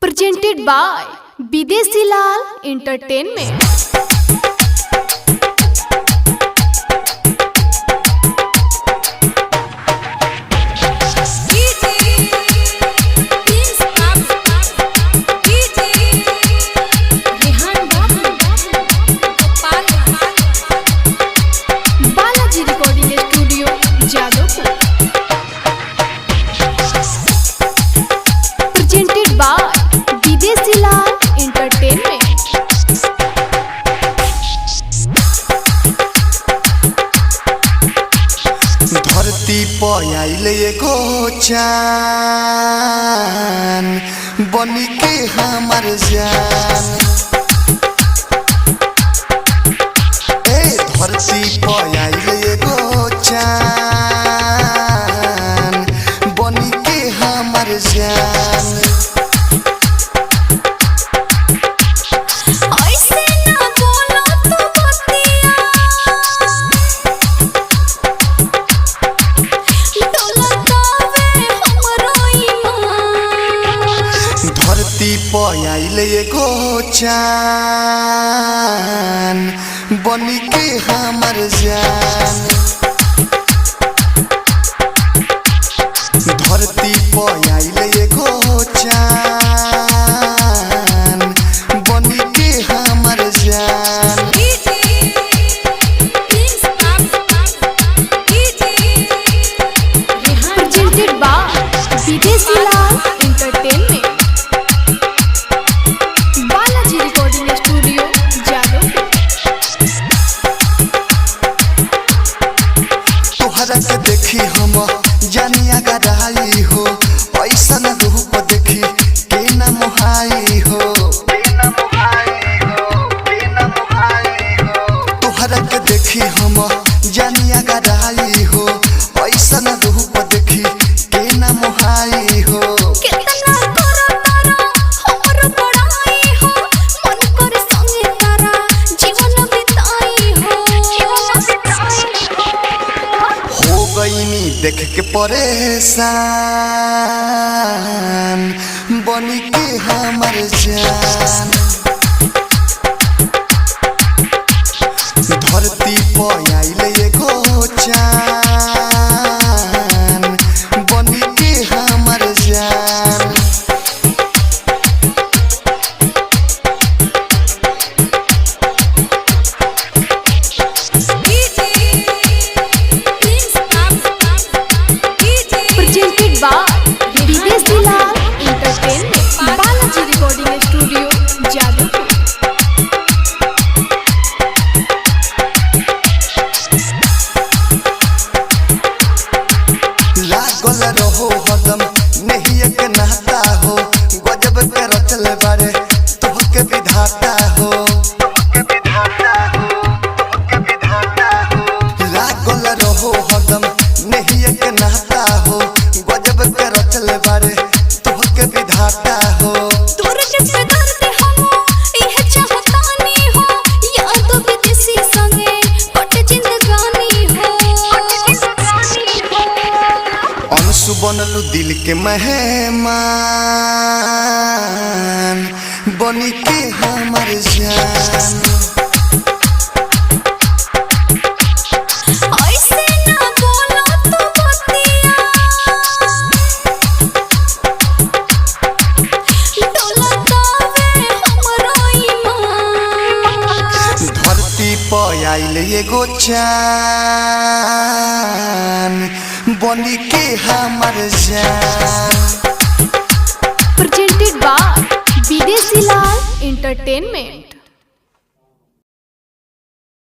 Presented by Bidesi Lal Entertainment. धरती पयाइल एगो चान बनी के हमर जान। धरती पयाइल एगो चान बनी के हमर जान। धरती पयाइल एगो चान बनी के हमर जान। धरती पयाइल एगो चान बनी के हमर जान। Presented by Bidesi Lal Entertainment. तोहरा के देखी हम जानिया गराई हो, ऐसा न रूप देखी के न मोहाई हो। तोहरा के देखी हम जानिया गराई हो, ऐसा न रूप देखी के न मोहाई हो। देख के परेशान बनी के हमर जान। धरती पयाइल एगो चान बनी के हमर जान। लागल रहो हदम नहीं एक नहता हो, गजब के रचल बारे तोहके विधाता हो। लागल रहो हदम नहीं एक नहता हो, गजब के रचल बारे तोहके विधाता हो। बनलू दिल के मेहमान बनी के हमर जान। धरती पयाइल एगो चान बनी के हमर जान। Presented by Bidesi Lal Entertainment.